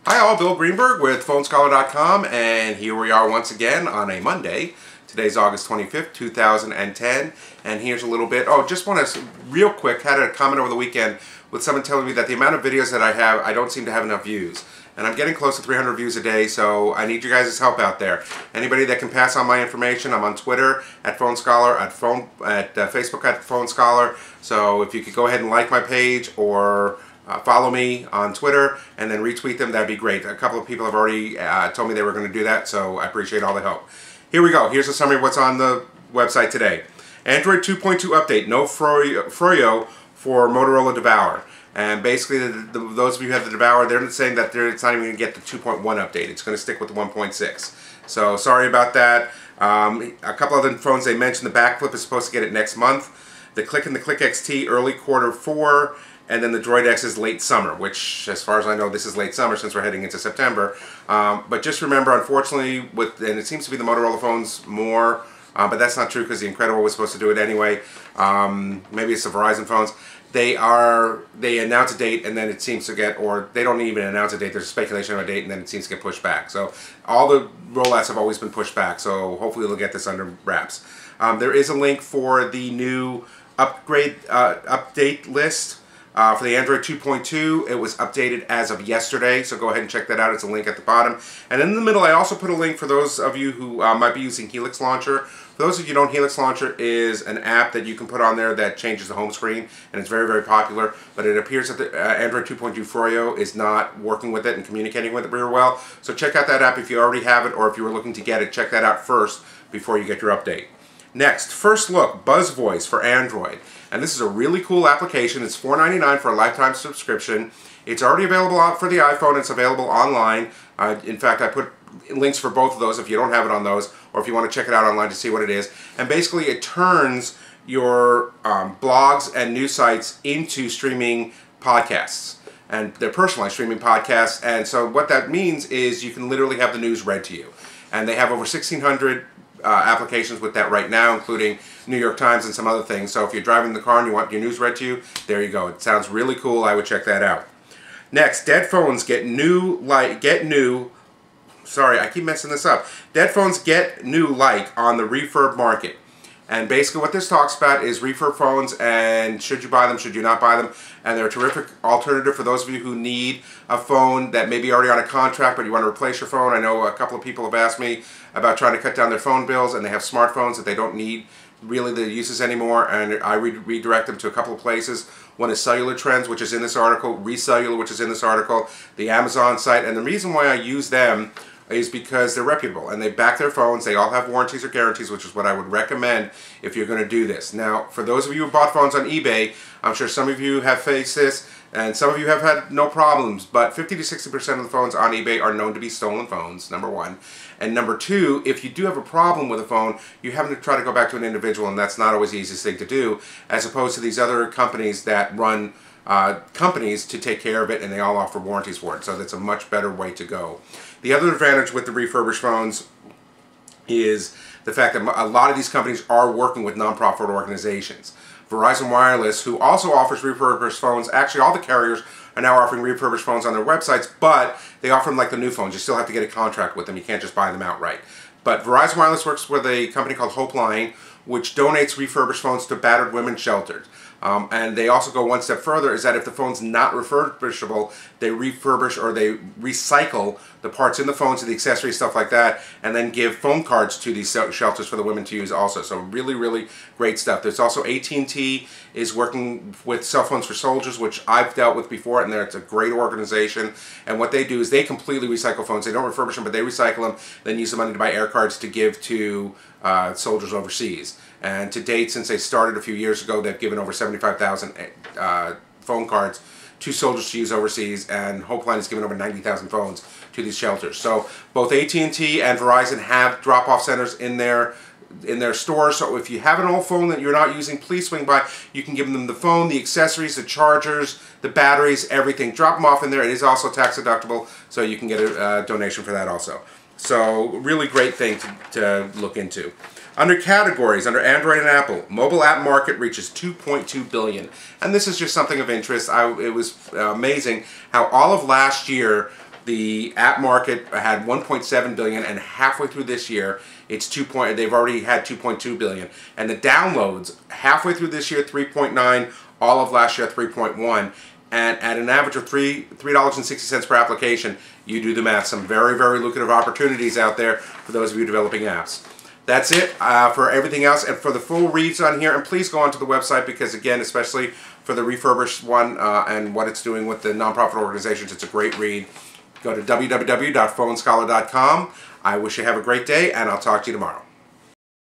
Hi all, Bill Greenberg with PhoneScholar.com, and here we are once again on a Monday. Today's August 25th, 2010, and here's a little bit. Oh, just want to, real quick, had a comment over the weekend with someone telling me that the amount of videos that I have, I don't seem to have enough views. And I'm getting close to 300 views a day, so I need you guys' help out there. Anybody that can pass on my information, I'm on Twitter at PhoneScholar, at Facebook at PhoneScholar. So if you could go ahead and like my page or follow me on Twitter and then retweet them, that'd be great. A couple of people have already told me they were going to do that, so I appreciate all the help. Here we go. Here's a summary of what's on the website today. Android 2.2 update, no Froyo for Motorola Devour. And basically, those of you who have the Devour, they're saying that it's not even going to get the 2.1 update. It's going to stick with the 1.6. So sorry about that. A couple other phones they mentioned, the backflip is supposed to get it next month. The Click and the Click XT early Q4. And then the Droid X is late summer, which, as far as I know, this is late summer since we're heading into September. But just remember, unfortunately, and it seems to be the Motorola phones more, but that's not true because the Incredible was supposed to do it anyway. Maybe it's the Verizon phones. They announce a date and then it seems to get, or they don't even announce a date, there's speculation of a date and then it seems to get pushed back. So all the rollouts have always been pushed back, so hopefully they'll get this under wraps. There is a link for the new update list. For the Android 2.2, it was updated as of yesterday, so go ahead and check that out. It's a link at the bottom. And in the middle, I also put a link for those of you who might be using Helix Launcher. For those of you who don't, Helix Launcher is an app that you can put on there that changes the home screen, and it's very, very popular. But it appears that the Android 2.2 Froyo is not working with it and communicating with it very well. So check out that app if you already have it, or if you were looking to get it, check that out first before you get your update. Next, first look, Buzz Voice for Android. And this is a really cool application. It's $4.99 for a lifetime subscription. It's already available for the iPhone. It's available online. In fact, I put links for both of those if you don't have it on those, or if you want to check it out online to see what it is. And basically, it turns your blogs and news sites into streaming podcasts. And they're personalized streaming podcasts. And so what that means is you can literally have the news read to you. And they have over 1,600 applications with that right now, including New York Times and some other things. So if you're driving in the car and you want your news read to you, there you go. It sounds really cool. I would check that out. Next, dead phones get new, sorry, I keep messing this up. Dead phones get new on the refurb market. And basically what this talks about is refurb phones and should you buy them, should you not buy them. And they're a terrific alternative for those of you who need a phone that may be already on a contract but you want to replace your phone. I know a couple of people have asked me about trying to cut down their phone bills, and they have smartphones that they don't need really the uses anymore, and I redirect them to a couple of places. One is Cellular Trends, which is in this article, Recellular, which is in this article, the Amazon site, and the reason why I use them is because they're reputable and they back their phones. They all have warranties or guarantees, which is what I would recommend if you're going to do this. Now, for those of you who bought phones on eBay, I'm sure some of you have faced this and some of you have had no problems, but 50 to 60% of the phones on eBay are known to be stolen phones, number one. And number two, if you do have a problem with a phone, you have to try to go back to an individual, and that's not always the easiest thing to do, as opposed to these other companies that run companies to take care of it, and they all offer warranties for it. So that's a much better way to go. The other advantage with the refurbished phones is the fact that a lot of these companies are working with nonprofit organizations. Verizon Wireless, who also offers refurbished phones, actually all the carriers are now offering refurbished phones on their websites, but they offer them like the new phones. You still have to get a contract with them. You can't just buy them outright. But Verizon Wireless works with a company called Hopeline, which donates refurbished phones to battered women's shelters. And they also go one step further, is that if the phone's not refurbishable, they refurbish or they recycle the parts in the phones and the accessories, stuff like that, and then give phone cards to these shelters for the women to use also. So really, really great stuff. There's also AT&T is working with Cell Phones for Soldiers, which I've dealt with before, and it's a great organization. And what they do is they completely recycle phones. They don't refurbish them, but they recycle them, then use the money to buy air cards to give to soldiers overseas. And to date, since they started a few years ago, they've given over 75,000 phone cards to soldiers to use overseas, and Hopeline has given over 90,000 phones to these shelters. So both AT&T and Verizon have drop-off centers in their stores. So if you have an old phone that you're not using, please swing by. You can give them the phone, the accessories, the chargers, the batteries, everything. Drop them off in there. It is also tax deductible, so you can get a donation for that also. So really great thing to look into. Under categories, under Android and Apple, mobile app market reaches $2.2 billion. And this is just something of interest. It was amazing how all of last year The app market had 1.7 billion, and halfway through this year, it's they've already had 2.2 billion. And the downloads halfway through this year, 3.9, all of last year, 3.1, and at an average of $3.60 per application. You do the math. Some very, very lucrative opportunities out there for those of you developing apps. That's it for everything else, and for the full reads on here, and please go onto the website, because again, especially for the refurbished one and what it's doing with the nonprofit organizations, it's a great read. Go to www.phonescholar.com. I wish you have a great day, and I'll talk to you tomorrow.